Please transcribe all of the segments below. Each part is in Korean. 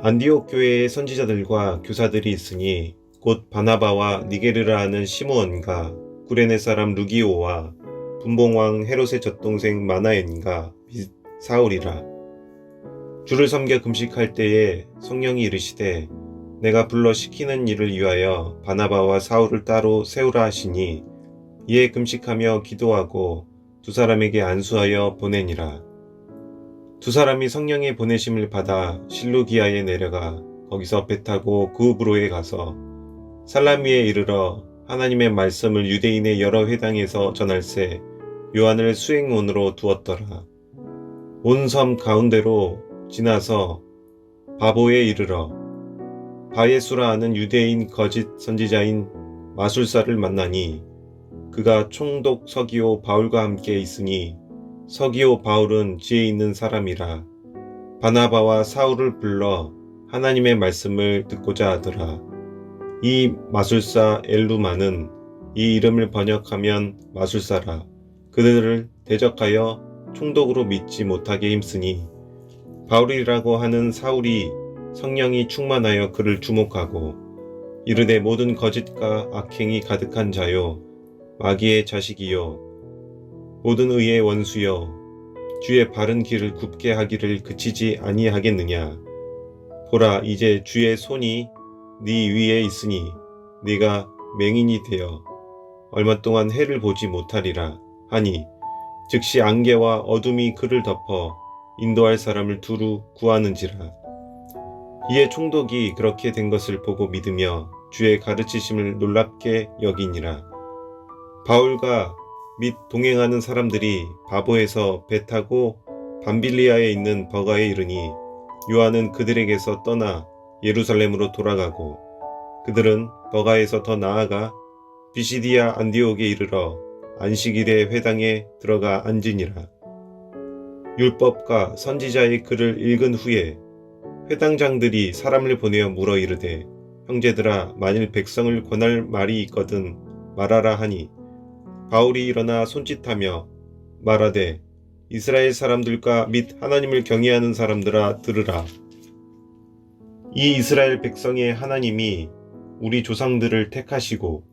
안디옥 교회의 선지자들과 교사들이 있으니 곧 바나바와 니게르라 하는 시므온과 구레네 사람 루기오와 분봉왕 헤롯의 젖동생 마나엔과 및 사울이라. 주를 섬겨 금식할 때에 성령이 이르시되 내가 불러 시키는 일을 위하여 바나바와 사울을 따로 세우라 하시니 이에 금식하며 기도하고 두 사람에게 안수하여 보내니라. 두 사람이 성령의 보내심을 받아 실루기아에 내려가 거기서 배 타고 구브로에 가서 살라미에 이르러 하나님의 말씀을 유대인의 여러 회당에서 전할세 요한을 수행원으로 두었더라. 온 섬 가운데로 지나서 바보에 이르러 바예수라 하는 유대인 거짓 선지자인 마술사를 만나니 그가 총독 서기오 바울과 함께 있으니 서기오 바울은 지혜 있는 사람이라. 바나바와 사울을 불러 하나님의 말씀을 듣고자 하더라. 이 마술사 엘루마는 이 이름을 번역하면 마술사라. 그들을 대적하여 총독으로 믿지 못하게 힘쓰니 바울이라고 하는 사울이 성령이 충만하여 그를 주목하고 이르되 모든 거짓과 악행이 가득한 자요 마귀의 자식이요 모든 의의 원수여 주의 바른 길을 굽게 하기를 그치지 아니하겠느냐. 보라 이제 주의 손이 네 위에 있으니 네가 맹인이 되어 얼마 동안 해를 보지 못하리라 하니 즉시 안개와 어둠이 그를 덮어 인도할 사람을 두루 구하는지라. 이에 총독이 그렇게 된 것을 보고 믿으며 주의 가르치심을 놀랍게 여기니라. 바울과 및 동행하는 사람들이 바보에서 배 타고 밤빌리아에 있는 버가에 이르니 요한은 그들에게서 떠나 예루살렘으로 돌아가고 그들은 버가에서 더 나아가 비시디아 안디옥에 이르러 안식일의 회당에 들어가 앉으니라. 율법과 선지자의 글을 읽은 후에 회당장들이 사람을 보내어 물어 이르되 형제들아 만일 백성을 권할 말이 있거든 말하라 하니 바울이 일어나 손짓하며 말하되 이스라엘 사람들과 및 하나님을 경외하는 사람들아 들으라. 이 이스라엘 백성의 하나님이 우리 조상들을 택하시고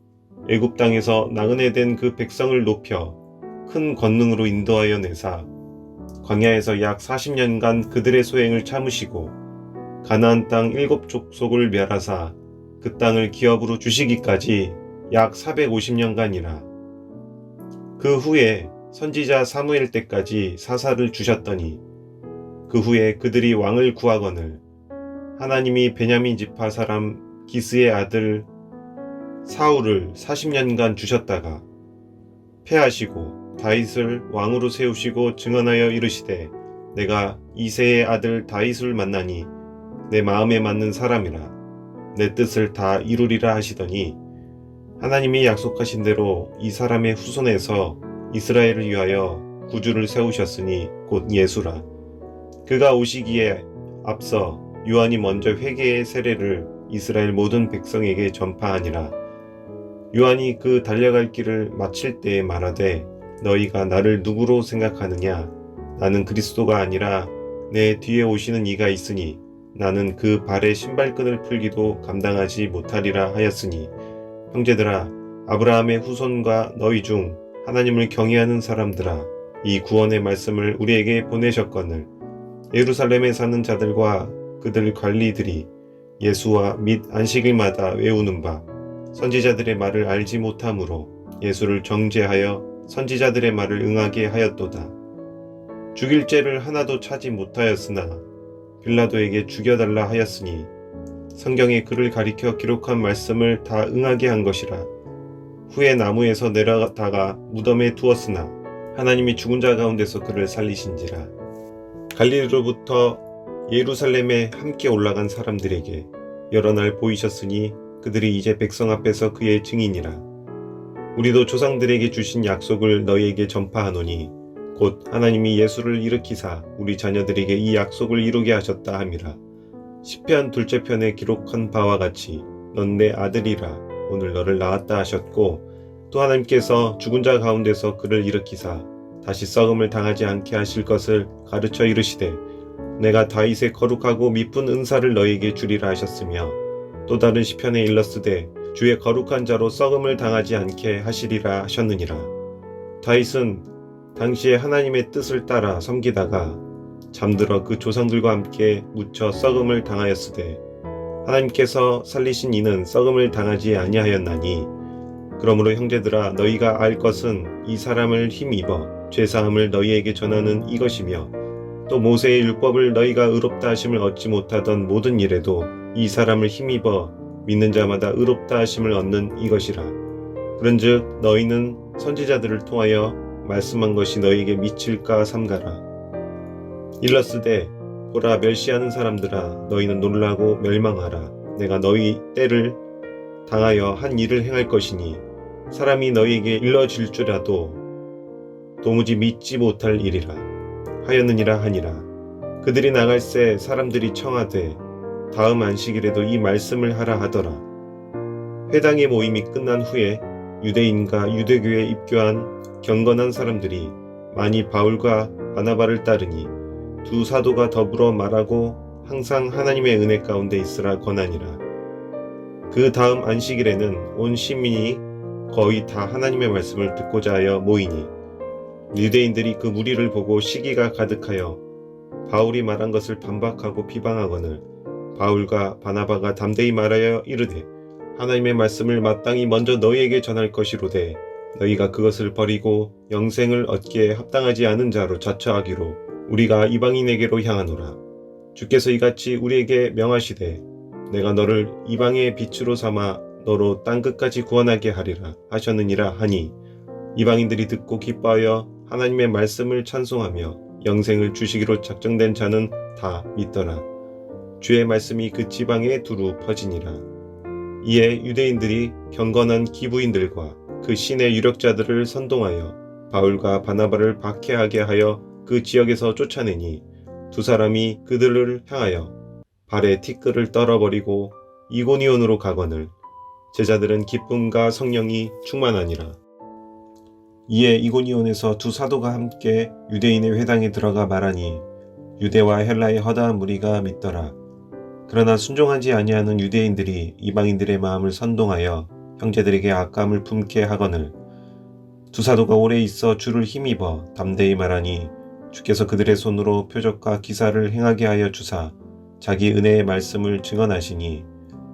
애굽 땅에서 나그네 된 그 백성을 높여 큰 권능으로 인도하여 내사 광야에서 약 40년간 그들의 소행을 참으시고 가나안 땅 7족속을 멸하사 그 땅을 기업으로 주시기까지 약 450년간이라. 그 후에 선지자 사무엘 때까지 사사를 주셨더니 그 후에 그들이 왕을 구하거늘 하나님이 베냐민 지파 사람 기스의 아들 사울을 40년간 주셨다가 패하시고 다윗을 왕으로 세우시고 증언하여 이르시되 내가 이새의 아들 다윗을 만나니 내 마음에 맞는 사람이라 내 뜻을 다 이루리라 하시더니 하나님이 약속하신 대로 이 사람의 후손에서 이스라엘을 위하여 구주를 세우셨으니 곧 예수라. 그가 오시기에 앞서 요한이 먼저 회개의 세례를 이스라엘 모든 백성에게 전파하니라. 요한이 그 달려갈 길을 마칠 때에 말하되 너희가 나를 누구로 생각하느냐. 나는 그리스도가 아니라 내 뒤에 오시는 이가 있으니 나는 그 발의 신발끈을 풀기도 감당하지 못하리라 하였으니 형제들아 아브라함의 후손과 너희 중 하나님을 경외하는 사람들아 이 구원의 말씀을 우리에게 보내셨거늘 예루살렘에 사는 자들과 그들 관리들이 예수와 및 안식일마다 외우는 바 선지자들의 말을 알지 못함으로 예수를 정죄하여 선지자들의 말을 응하게 하였도다. 죽일 죄를 하나도 차지 못하였으나 빌라도에게 죽여달라 하였으니 성경에 그를 가리켜 기록한 말씀을 다 응하게 한 것이라. 후에 나무에서 내려다가 무덤에 두었으나 하나님이 죽은 자 가운데서 그를 살리신지라. 갈릴리로부터 예루살렘에 함께 올라간 사람들에게 여러 날 보이셨으니 그들이 이제 백성 앞에서 그의 증인이라. 우리도 조상들에게 주신 약속을 너희에게 전파하노니 곧 하나님이 예수를 일으키사 우리 자녀들에게 이 약속을 이루게 하셨다 함이라. 시편 둘째 편에 기록한 바와 같이 넌 내 아들이라 오늘 너를 낳았다 하셨고 또 하나님께서 죽은 자 가운데서 그를 일으키사 다시 썩음을 당하지 않게 하실 것을 가르쳐 이르시되 내가 다윗의 거룩하고 미쁜 은사를 너희에게 주리라 하셨으며 또 다른 시편에 일렀으되 주의 거룩한 자로 썩음을 당하지 않게 하시리라 하셨느니라. 다윗은 당시에 하나님의 뜻을 따라 섬기다가 잠들어 그 조상들과 함께 묻혀 썩음을 당하였으되 하나님께서 살리신 이는 썩음을 당하지 아니하였나니 그러므로 형제들아 너희가 알 것은 이 사람을 힘입어 죄사함을 너희에게 전하는 이것이며 또 모세의 율법을 너희가 의롭다 하심을 얻지 못하던 모든 일에도 이 사람을 힘입어 믿는 자마다 의롭다 하심을 얻는 이것이라. 그런즉 너희는 선지자들을 통하여 말씀한 것이 너희에게 미칠까 삼가라. 일렀으되 보라 멸시하는 사람들아 너희는 놀라고 멸망하라. 내가 너희 때를 당하여 한 일을 행할 것이니 사람이 너희에게 일러질 줄라도 도무지 믿지 못할 일이라 하였느니라 하니라. 그들이 나갈새 사람들이 청하되 다음 안식일에도 이 말씀을 하라 하더라. 회당의 모임이 끝난 후에 유대인과 유대교에 입교한 경건한 사람들이 많이 바울과 바나바를 따르니 두 사도가 더불어 말하고 항상 하나님의 은혜 가운데 있으라 권하니라. 그 다음 안식일에는 온 시민이 거의 다 하나님의 말씀을 듣고자 하여 모이니 유대인들이 그 무리를 보고 시기가 가득하여 바울이 말한 것을 반박하고 비방하거늘 바울과 바나바가 담대히 말하여 이르되 하나님의 말씀을 마땅히 먼저 너희에게 전할 것이로되 너희가 그것을 버리고 영생을 얻기에 합당하지 않은 자로 자처하기로 우리가 이방인에게로 향하노라. 주께서 이같이 우리에게 명하시되 내가 너를 이방의 빛으로 삼아 너로 땅끝까지 구원하게 하리라 하셨느니라 하니 이방인들이 듣고 기뻐하여 하나님의 말씀을 찬송하며 영생을 주시기로 작정된 자는 다 믿더라. 주의 말씀이 그 지방에 두루 퍼지니라. 이에 유대인들이 경건한 기부인들과 그 신의 유력자들을 선동하여 바울과 바나바를 박해하게 하여 그 지역에서 쫓아내니 두 사람이 그들을 향하여 발에 티끌을 떨어버리고 이고니온으로 가거늘 제자들은 기쁨과 성령이 충만하니라. 이에 이고니온에서 두 사도가 함께 유대인의 회당에 들어가 말하니 유대와 헬라의 허다한 무리가 믿더라. 그러나 순종하지 아니하는 유대인들이 이방인들의 마음을 선동하여 형제들에게 악감을 품게 하거늘 두 사도가 오래 있어 주를 힘입어 담대히 말하니 주께서 그들의 손으로 표적과 기사를 행하게 하여 주사 자기 은혜의 말씀을 증언하시니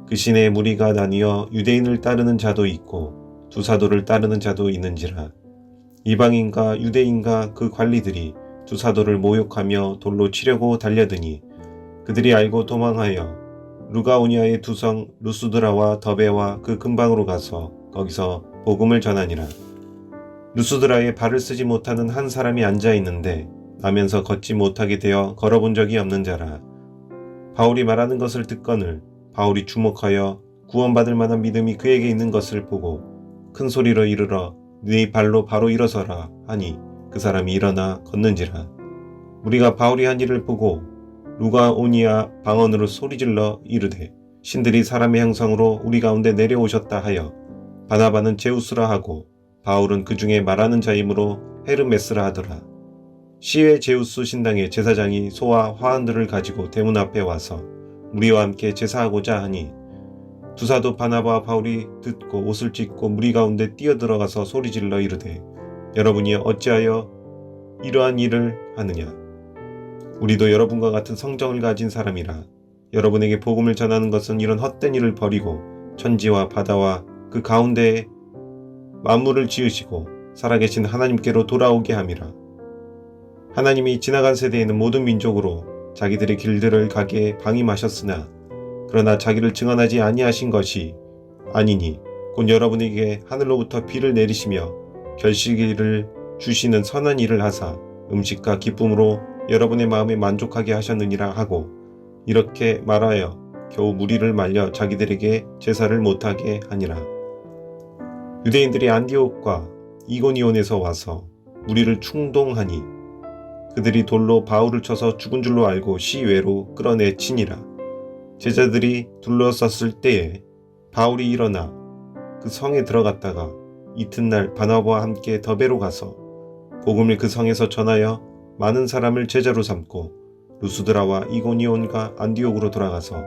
그 신의 무리가 나뉘어 유대인을 따르는 자도 있고 두 사도를 따르는 자도 있는지라. 이방인과 유대인과 그 관리들이 두 사도를 모욕하며 돌로 치려고 달려드니 그들이 알고 도망하여 루가오니아의 두 성 루스드라와 더베와 그 근방으로 가서 거기서 복음을 전하니라. 루스드라에 발을 쓰지 못하는 한 사람이 앉아 있는데 나면서 걷지 못하게 되어 걸어본 적이 없는 자라. 바울이 말하는 것을 듣거늘 바울이 주목하여 구원받을 만한 믿음이 그에게 있는 것을 보고 큰 소리로 이르러 네 발로 바로 일어서라 하니 그 사람이 일어나 걷는지라. 우리가 바울이 한 일을 보고 루가오니아 방언으로 소리질러 이르되 신들이 사람의 형상으로 우리 가운데 내려오셨다 하여 바나바는 제우스라 하고 바울은 그 중에 말하는 자이므로 헤르메스라 하더라. 시외 제우스 신당의 제사장이 소와 화환들을 가지고 대문 앞에 와서 우리와 함께 제사하고자 하니 두 사도 바나바와 바울이 듣고 옷을 찢고 무리 가운데 뛰어들어가서 소리질러 이르되 여러분이 어찌하여 이러한 일을 하느냐. 우리도 여러분과 같은 성정을 가진 사람이라. 여러분에게 복음을 전하는 것은 이런 헛된 일을 버리고 천지와 바다와 그 가운데에 만물을 지으시고 살아계신 하나님께로 돌아오게 함이라. 하나님이 지나간 세대에는 모든 민족으로 자기들의 길들을 가게 방임하셨으나 그러나 자기를 증언하지 아니하신 것이 아니니 곧 여러분에게 하늘로부터 비를 내리시며 결실을 주시는 선한 일을 하사 음식과 기쁨으로 여러분의 마음에 만족하게 하셨느니라 하고 이렇게 말하여 겨우 무리를 말려 자기들에게 제사를 못하게 하니라. 유대인들이 안디옥과 이고니온에서 와서 무리를 충동하니 그들이 돌로 바울을 쳐서 죽은 줄로 알고 시외로 끌어내치니라. 제자들이 둘러쌌을 때에 바울이 일어나 그 성에 들어갔다가 이튿날 바나바와 함께 더베로 가서 복음을 그 성에서 전하여 많은 사람을 제자로 삼고 루스드라와 이고니온과 안디옥으로 돌아가서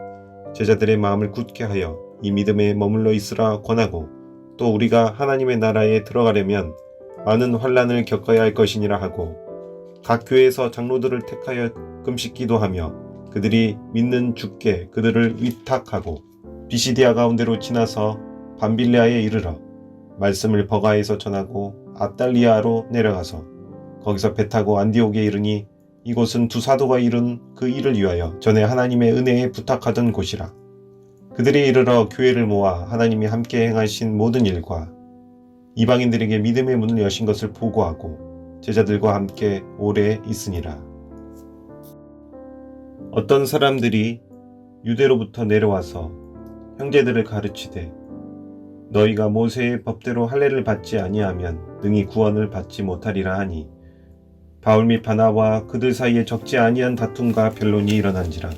제자들의 마음을 굳게 하여 이 믿음에 머물러 있으라 권하고, 또 우리가 하나님의 나라에 들어가려면 많은 환난을 겪어야 할 것이니라 하고, 각 교회에서 장로들을 택하여 금식 기도하며 그들이 믿는 주께 그들을 위탁하고 비시디아 가운데로 지나서 밤빌레아에 이르러 말씀을 버가에서 전하고 아달리아로 내려가서 거기서 배 타고 안디옥에 이르니, 이곳은 두 사도가 이룬 그 일을 위하여 전에 하나님의 은혜에 부탁하던 곳이라. 그들이 이르러 교회를 모아 하나님이 함께 행하신 모든 일과 이방인들에게 믿음의 문을 여신 것을 보고하고 제자들과 함께 오래 있으니라. 어떤 사람들이 유대로부터 내려와서 형제들을 가르치되, 너희가 모세의 법대로 할례를 받지 아니하면 능히 구원을 받지 못하리라 하니, 바울 및 바나바와 그들 사이에 적지 아니한 다툼과 변론이 일어난지라.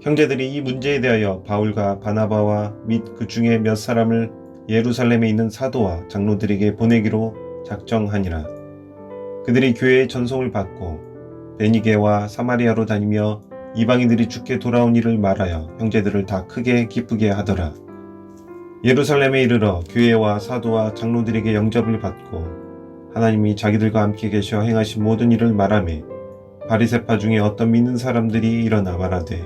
형제들이 이 문제에 대하여 바울과 바나바와 및 그 중에 몇 사람을 예루살렘에 있는 사도와 장로들에게 보내기로 작정하니라. 그들이 교회의 전송을 받고 베니게와 사마리아로 다니며 이방인들이 주께 돌아온 일을 말하여 형제들을 다 크게 기쁘게 하더라. 예루살렘에 이르러 교회와 사도와 장로들에게 영접을 받고 하나님이 자기들과 함께 계셔 행하신 모든 일을 말하며, 바리새파 중에 어떤 믿는 사람들이 일어나 말하되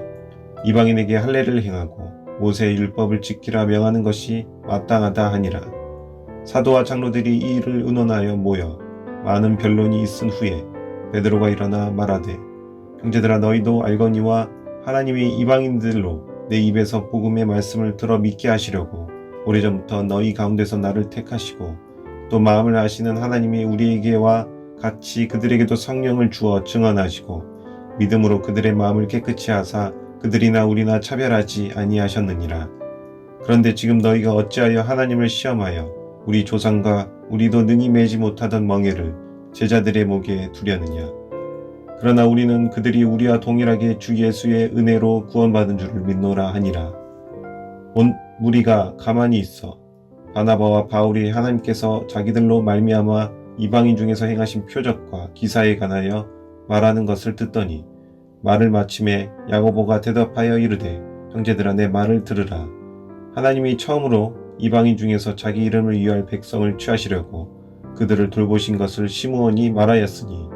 이방인에게 할례를 행하고 모세의 율법을 지키라 명하는 것이 마땅하다 하니라. 사도와 장로들이 이 일을 의논하여 모여 많은 변론이 있은 후에 베드로가 일어나 말하되, 형제들아, 너희도 알거니와 하나님이 이방인들로 내 입에서 복음의 말씀을 들어 믿게 하시려고 오래전부터 너희 가운데서 나를 택하시고, 또 마음을 아시는 하나님이 우리에게와 같이 그들에게도 성령을 주어 증언하시고 믿음으로 그들의 마음을 깨끗이 하사 그들이나 우리나 차별하지 아니하셨느니라. 그런데 지금 너희가 어찌하여 하나님을 시험하여 우리 조상과 우리도 능히 매지 못하던 멍에를 제자들의 목에 두려느냐. 그러나 우리는 그들이 우리와 동일하게 주 예수의 은혜로 구원받은 줄을 믿노라 하니라. 온 무리가 가만히 있어 바나바와 바울이 하나님께서 자기들로 말미암아 이방인 중에서 행하신 표적과 기사에 관하여 말하는 것을 듣더니, 말을 마침에 야고보가 대답하여 이르되, 형제들아, 내 말을 들으라. 하나님이 처음으로 이방인 중에서 자기 이름을 위할 백성을 취하시려고 그들을 돌보신 것을 시므온이 말하였으니,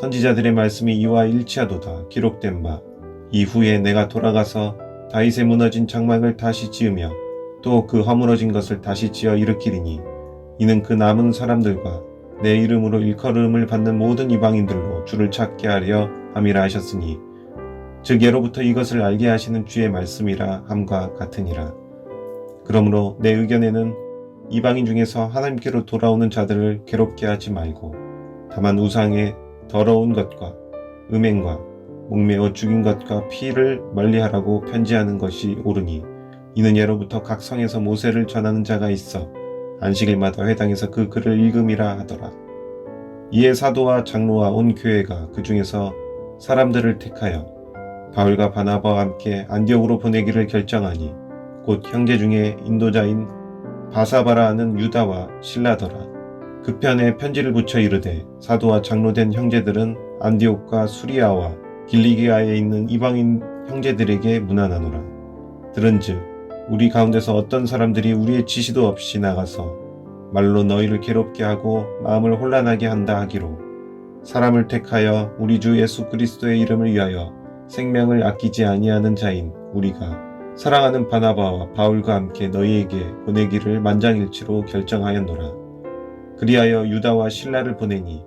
선지자들의 말씀이 이와 일치하도다 기록된 바, 이후에 내가 돌아가서 다윗의 무너진 장막을 다시 지으며 또 그 허물어진 것을 다시 지어 일으키리니, 이는 그 남은 사람들과 내 이름으로 일컬음을 받는 모든 이방인들로 주를 찾게 하려 함이라 하셨으니, 즉 예로부터 이것을 알게 하시는 주의 말씀이라 함과 같으니라. 그러므로 내 의견에는 이방인 중에서 하나님께로 돌아오는 자들을 괴롭게 하지 말고, 다만 우상의 더러운 것과 음행과 목매어 죽인 것과 피를 멀리하라고 편지하는 것이 옳으니, 이는 예로부터 각 성에서 모세를 전하는 자가 있어 안식일마다 회당에서 그 글을 읽음이라 하더라. 이에 사도와 장로와 온 교회가 그 중에서 사람들을 택하여 바울과 바나바와 함께 안디옥으로 보내기를 결정하니, 곧 형제 중에 인도자인 바사바라 하는 유다와 실라더라. 그 편에 편지를 붙여 이르되, 사도와 장로된 형제들은 안디옥과 수리아와 길리기아에 있는 이방인 형제들에게 문안하노라. 들은즉 우리 가운데서 어떤 사람들이 우리의 지시도 없이 나가서 말로 너희를 괴롭게 하고 마음을 혼란하게 한다 하기로, 사람을 택하여 우리 주 예수 그리스도의 이름을 위하여 생명을 아끼지 아니하는 자인 우리가 사랑하는 바나바와 바울과 함께 너희에게 보내기를 만장일치로 결정하였노라. 그리하여 유다와 실라를 보내니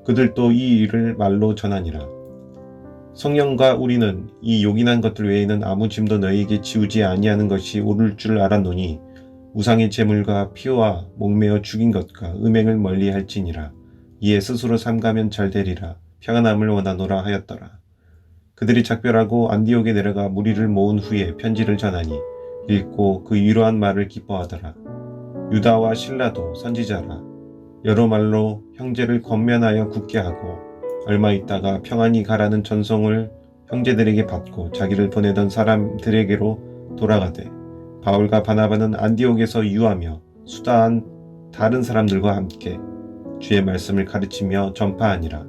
그들도 이 일을 말로 전하니라. 성령과 우리는 이 요긴한 것들 외에는 아무 짐도 너희에게 지우지 아니하는 것이 옳을 줄 알았노니, 우상의 제물과 피와 목매어 죽인 것과 음행을 멀리할지니라. 이에 스스로 삼가면 잘 되리라. 평안함을 원하노라 하였더라. 그들이 작별하고 안디옥에 내려가 무리를 모은 후에 편지를 전하니 읽고 그 위로한 말을 기뻐하더라. 유다와 실라도 선지자라. 여러 말로 형제를 권면하여 굳게 하고, 얼마 있다가 평안히 가라는 전송을 형제들에게 받고 자기를 보내던 사람들에게로 돌아가되, 바울과 바나바는 안디옥에서 유하며 수다한 다른 사람들과 함께 주의 말씀을 가르치며 전파하니라.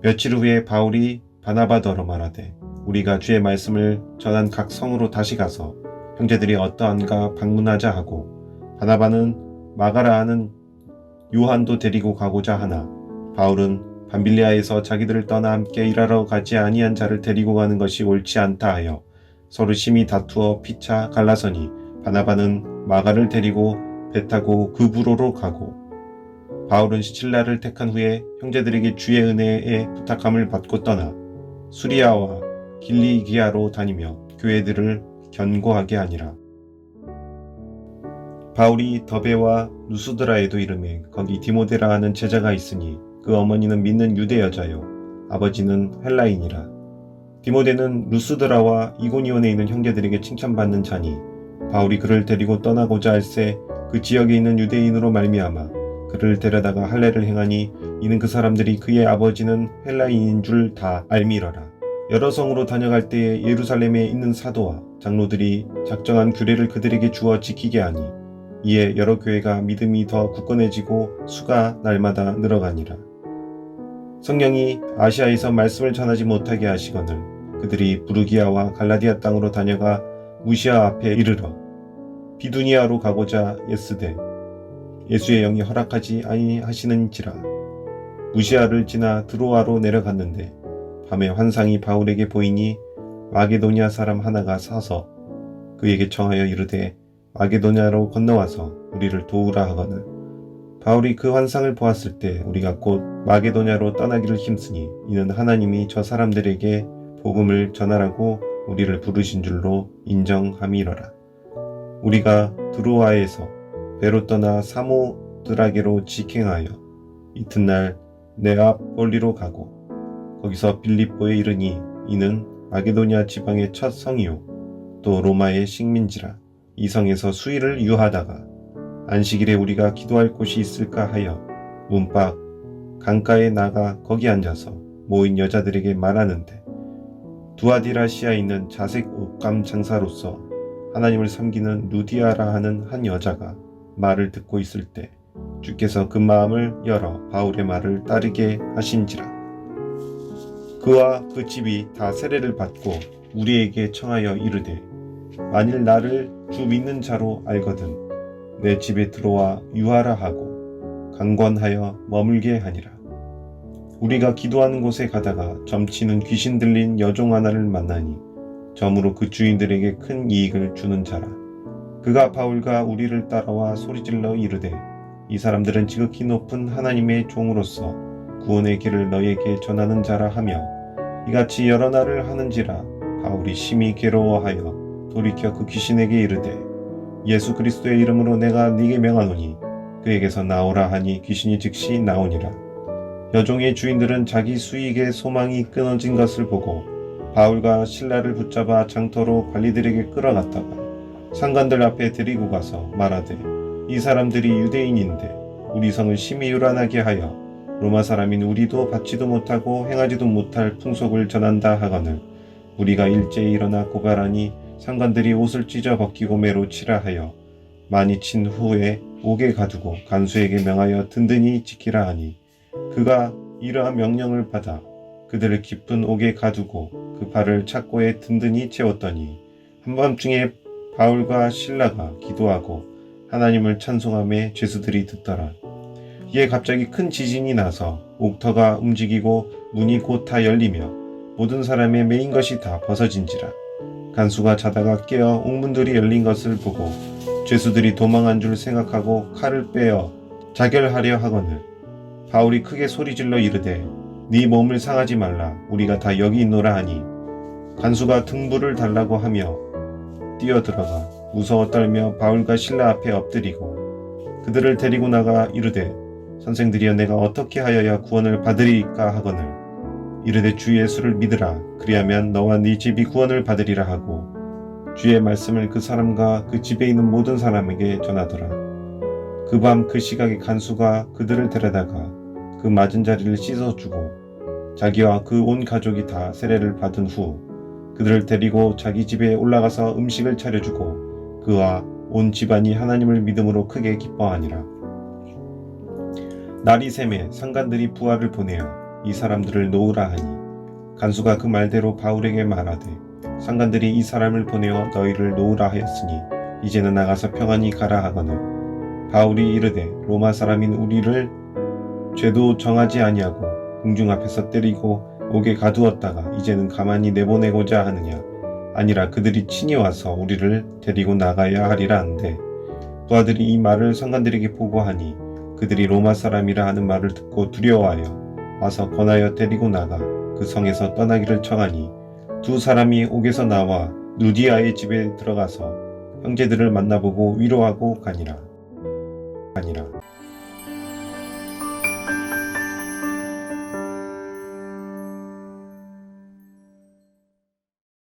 며칠 후에 바울이 바나바더러 말하되 우리가 주의 말씀을 전한 각 성으로 다시 가서 형제들이 어떠한가 방문하자 하고, 바나바는 마가라 하는 요한도 데리고 가고자 하나 바울은 밤빌리아에서 자기들을 떠나 함께 일하러 가지 아니한 자를 데리고 가는 것이 옳지 않다 하여 서로 심히 다투어 피차 갈라서니, 바나바는 마가를 데리고 배 타고 그부로로 가고, 바울은 시칠라를 택한 후에 형제들에게 주의 은혜에 부탁함을 받고 떠나 수리아와 길리기아로 다니며 교회들을 견고하게 하니라. 바울이 더베와 루스드라에도 이르매 거기 디모데라 하는 제자가 있으니 그 어머니는 믿는 유대 여자요 아버지는 헬라인이라. 디모데는 루스드라와 이고니온에 있는 형제들에게 칭찬받는 자니, 바울이 그를 데리고 떠나고자 할새 그 지역에 있는 유대인으로 말미암아 그를 데려다가 할례를 행하니, 이는 그 사람들이 그의 아버지는 헬라인인 줄 다 알미러라. 여러 성으로 다녀갈 때에 예루살렘에 있는 사도와 장로들이 작정한 규례를 그들에게 주어 지키게 하니, 이에 여러 교회가 믿음이 더 굳건해지고 수가 날마다 늘어가니라. 성령이 아시아에서 말씀을 전하지 못하게 하시거늘 그들이 부르기아와 갈라디아 땅으로 다녀가 무시아 앞에 이르러 비두니아로 가고자 애쓰되 예수의 영이 허락하지 아니하시는지라. 무시아를 지나 드로아로 내려갔는데 밤에 환상이 바울에게 보이니 마게도냐 사람 하나가 사서 그에게 청하여 이르되 마게도냐로 건너와서 우리를 도우라 하거늘, 바울이 그 환상을 보았을 때 우리가 곧 마게도냐로 떠나기를 힘쓰니, 이는 하나님이 저 사람들에게 복음을 전하라고 우리를 부르신 줄로 인정함이러라. 우리가 드로아에서 배로 떠나 사모드라게로 직행하여 이튿날 네아폴리로 가고, 거기서 빌립보에 이르니 이는 마게도냐 지방의 첫 성이요 또 로마의 식민지라. 이 성에서 수일을 유하다가 안식일에 우리가 기도할 곳이 있을까 하여 문밖 강가에 나가 거기 앉아서 모인 여자들에게 말하는데, 두아디라시아에 있는 자색 옷감 장사로서 하나님을 섬기는 루디아라 하는 한 여자가 말을 듣고 있을 때 주께서 그 마음을 열어 바울의 말을 따르게 하신지라. 그와 그 집이 다 세례를 받고 우리에게 청하여 이르되, 만일 나를 주 믿는 자로 알거든 내 집에 들어와 유하라 하고 강권하여 머물게 하니라. 우리가 기도하는 곳에 가다가 점치는 귀신 들린 여종 하나를 만나니 점으로 그 주인들에게 큰 이익을 주는 자라. 그가 바울과 우리를 따라와 소리질러 이르되, 이 사람들은 지극히 높은 하나님의 종으로서 구원의 길을 너희에게 전하는 자라 하며, 이같이 여러 날을 하는지라. 바울이 심히 괴로워하여 돌이켜 그 귀신에게 이르되, 예수 그리스도의 이름으로 내가 네게 명하노니 그에게서 나오라 하니 귀신이 즉시 나오니라. 여종의 주인들은 자기 수익의 소망이 끊어진 것을 보고 바울과 실라를 붙잡아 장터로 관리들에게 끌어갔다가 상관들 앞에 데리고 가서 말하되, 이 사람들이 유대인인데 우리 성을 심히 요란하게 하여 로마 사람인 우리도 받지도 못하고 행하지도 못할 풍속을 전한다 하거늘, 우리가 일제히 일어나 고발하니 상관들이 옷을 찢어 벗기고 매로 치라 하여 많이 친 후에 옥에 가두고 간수에게 명하여 든든히 지키라 하니, 그가 이러한 명령을 받아 그들을 깊은 옥에 가두고 그 발을 착고에 든든히 채웠더니, 한밤중에 바울과 실라가 기도하고 하나님을 찬송하며 죄수들이 듣더라. 이에 갑자기 큰 지진이 나서 옥터가 움직이고 문이 곧 다 열리며 모든 사람의 메인 것이 다 벗어진지라. 간수가 자다가 깨어 옥문들이 열린 것을 보고 죄수들이 도망한 줄 생각하고 칼을 빼어 자결하려 하거늘, 바울이 크게 소리질러 이르되, 네 몸을 상하지 말라. 우리가 다 여기 있노라 하니, 간수가 등불을 달라고 하며 뛰어들어가 무서워 떨며 바울과 실라 앞에 엎드리고 그들을 데리고 나가 이르되, 선생들이여 내가 어떻게 하여야 구원을 받으리까 하거늘, 이르되 주 예수를 믿으라. 그리하면 너와 네 집이 구원을 받으리라 하고 주의 말씀을 그 사람과 그 집에 있는 모든 사람에게 전하더라. 그 밤 그 시각에 간수가 그들을 데려다가 그 맞은 자리를 씻어주고 자기와 그 온 가족이 다 세례를 받은 후 그들을 데리고 자기 집에 올라가서 음식을 차려주고 그와 온 집안이 하나님을 믿음으로 크게 기뻐하니라. 날이 새매 상관들이 부하를 보내어 이 사람들을 놓으라 하니, 간수가 그 말대로 바울에게 말하되 상관들이 이 사람을 보내어 너희를 놓으라 하였으니 이제는 나가서 평안히 가라 하거늘 바울이 이르되 로마 사람인 우리를 죄도 정하지 아니하고 공중 앞에서 때리고 옥에 가두었다가 이제는 가만히 내보내고자 하느냐 아니라 그들이 친히 와서 우리를 데리고 나가야 하리라 한데 부하들이 이 말을 상관들에게 보고하니 그들이 로마 사람이라 하는 말을 듣고 두려워하여 와서 권하여 데리고 나가 그 성에서 떠나기를 청하니 두 사람이 옥에서 나와 누디아의 집에 들어가서 형제들을 만나보고 위로하고 가니라.